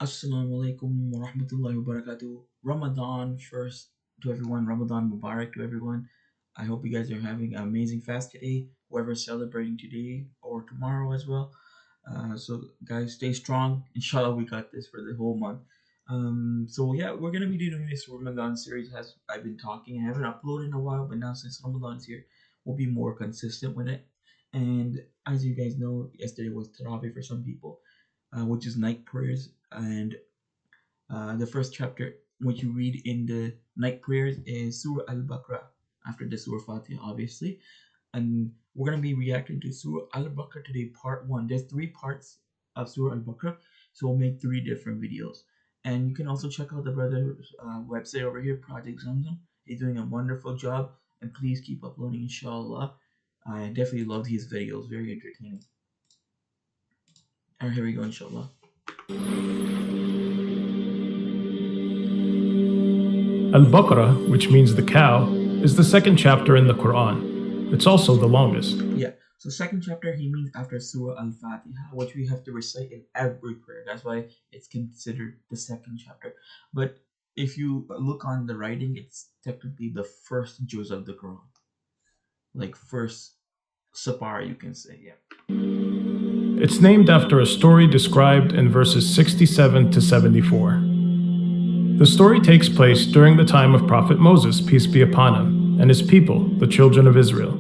Assalamu alaikum wa rahmatullahi wa barakatuh. Ramadan first to everyone. Ramadan Mubarak to everyone. I hope you guys are having an amazing fast today, whoever's celebrating today or tomorrow as well. So guys, stay strong. Inshallah, we got this for the whole month. So yeah, we're gonna be doing this Ramadan series. As I've been talking, I haven't uploaded in a while, but now since Ramadan is here, we'll be more consistent with it. And as you guys know, yesterday was Tarawih for some people, which is night prayers, and the first chapter, what you read in the night prayers, is Surah Al-Baqarah, after the Surah Fatiha, obviously. And we're going to be reacting to Surah Al-Baqarah today, part 1. There's 3 parts of Surah Al-Baqarah, so we'll make 3 different videos. And you can also check out the brother's website over here, Project Zamzam. He's doing a wonderful job, and please keep uploading, inshallah. I definitely loved his videos, very entertaining. Alright, here we go, inshallah. Al-Baqarah, which means the cow, is the second chapter in the Quran. It's also the longest. Yeah, so second chapter, he means after Surah Al-Fatiha, which we have to recite in every prayer. That's why it's considered the second chapter. But if you look on the writing, it's technically the first juz of the Quran. Like first sapar, you can say, yeah. It's named after a story described in verses 67 to 74. The story takes place during the time of Prophet Moses, peace be upon him, and his people, the children of Israel.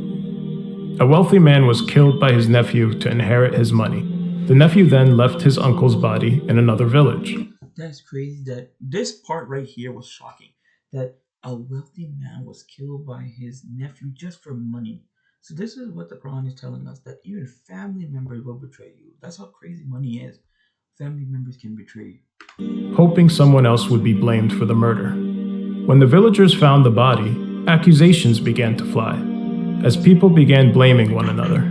A wealthy man was killed by his nephew to inherit his money. The nephew then left his uncle's body in another village. That's crazy. That this part right here was shocking. That a wealthy man was killed by his nephew just for money. So this is what the Quran is telling us, that even family members will betray you. That's how crazy money is. Family members can betray you. Hoping someone else would be blamed for the murder. When the villagers found the body, accusations began to fly, as people began blaming one another.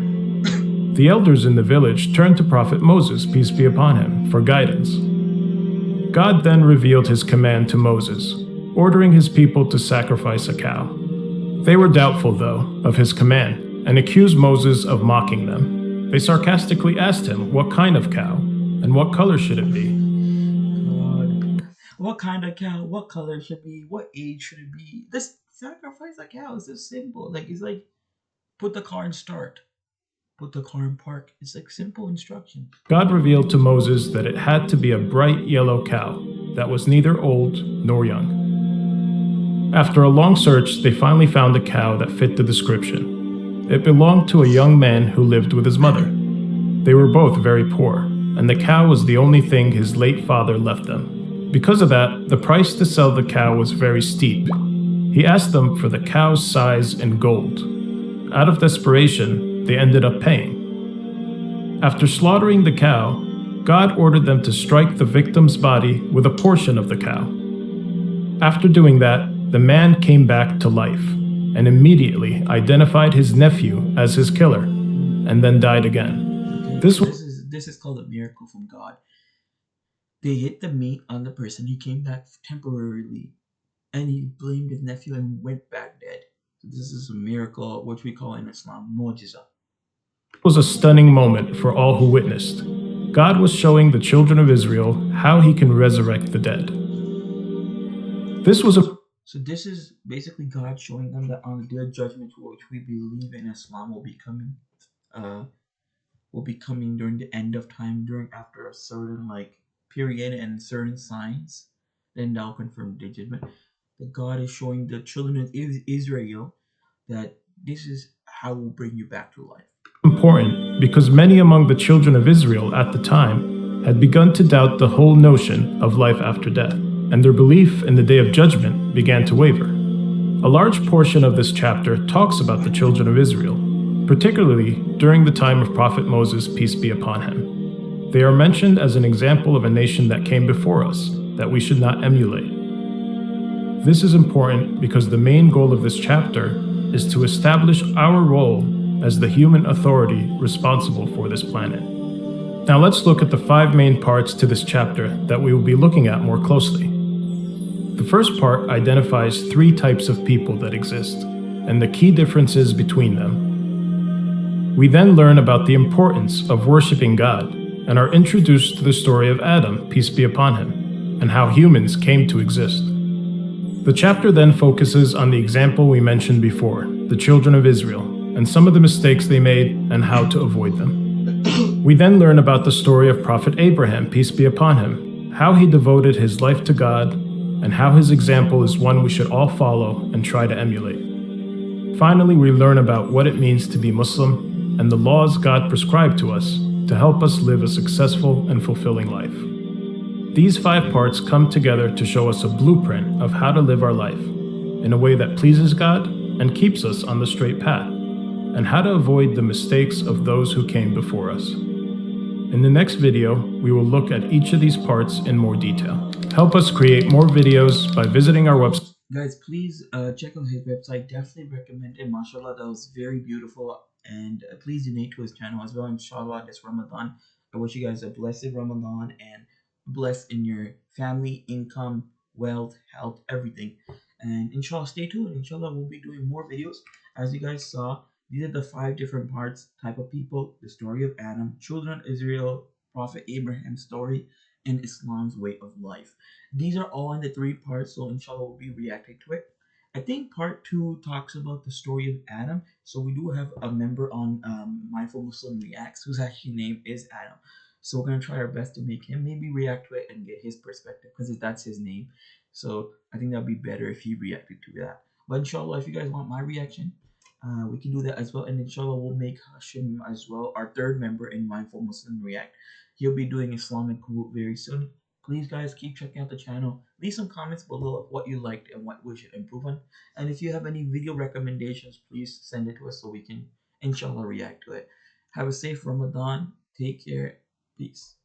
The elders in the village turned to Prophet Moses, peace be upon him, for guidance. God then revealed his command to Moses, ordering his people to sacrifice a cow. They were doubtful, though, of his command, and accused Moses of mocking them. They sarcastically asked him what kind of cow, and what color should it be. God. What kind of cow? What color should it be? What age should it be? This sacrifice a cow is just simple. Like, it's like, put the car in start. Put the car in park. It's like simple instructions. God revealed to Moses that it had to be a bright yellow cow that was neither old nor young. After a long search, they finally found a cow that fit the description. It belonged to a young man who lived with his mother. They were both very poor, and the cow was the only thing his late father left them. Because of that, the price to sell the cow was very steep. He asked them for the cow's size in gold. Out of desperation, they ended up paying. After slaughtering the cow, God ordered them to strike the victim's body with a portion of the cow. After doing that, the man came back to life and immediately identified his nephew as his killer, and then died again. Okay, this is called a miracle from God. They hit the meat on the person. He came back temporarily, and he blamed his nephew and went back dead. So this is a miracle, which we call in Islam mu'jiza. It was a stunning moment for all who witnessed. God was showing the children of Israel how he can resurrect the dead. So this is basically God showing them that on the day of judgment, which we believe in Islam will be coming during the end of time, after a certain period and certain signs, then thou confirm the judgment. That God is showing the children of Israel that this is how we'll bring you back to life. Important because many among the children of Israel at the time had begun to doubt the whole notion of life after death, and their belief in the day of judgment began to waver. A large portion of this chapter talks about the children of Israel, particularly during the time of Prophet Moses, peace be upon him. They are mentioned as an example of a nation that came before us that we should not emulate. This is important because the main goal of this chapter is to establish our role as the human authority responsible for this planet. Now let's look at the 5 main parts to this chapter that we will be looking at more closely. The first part identifies 3 types of people that exist, and the key differences between them. We then learn about the importance of worshiping God and are introduced to the story of Adam, peace be upon him, and how humans came to exist. The chapter then focuses on the example we mentioned before, the children of Israel, and some of the mistakes they made and how to avoid them. We then learn about the story of Prophet Abraham, peace be upon him, how he devoted his life to God, and how his example is one we should all follow and try to emulate. Finally, we learn about what it means to be Muslim and the laws God prescribed to us to help us live a successful and fulfilling life. These 5 parts come together to show us a blueprint of how to live our life in a way that pleases God and keeps us on the straight path, and how to avoid the mistakes of those who came before us. In the next video, we will look at each of these parts in more detail. Help us create more videos by visiting our website. Guys, please check out his website. Definitely recommend it. Mashallah, that was very beautiful. And please donate to his channel as well. Inshallah, this Ramadan. I wish you guys a blessed Ramadan and blessed in your family, income, wealth, health, everything. And inshallah, stay tuned. Inshallah, we'll be doing more videos. As you guys saw, these are the 5 different parts, type of people, the story of Adam, children of Israel, Prophet Abraham's story, and Islam's way of life. These are all in the 3 parts, so inshallah we'll be reacting to it. I think part 2 talks about the story of Adam. So we do have a member on Mindful Muslim Reacts whose actually name is Adam. So we're gonna try our best to make him maybe react to it and get his perspective because that's his name. So I think that'd be better if he reacted to that. But inshallah, if you guys want my reaction, we can do that as well. And inshallah, we'll make Hashim as well, our third member in Mindful Muslim React. He'll be doing Islamic Quote very soon. Please, guys, keep checking out the channel. Leave some comments below of what you liked and what we should improve on. And if you have any video recommendations, please send it to us so we can, inshallah, react to it. Have a safe Ramadan. Take care. Peace.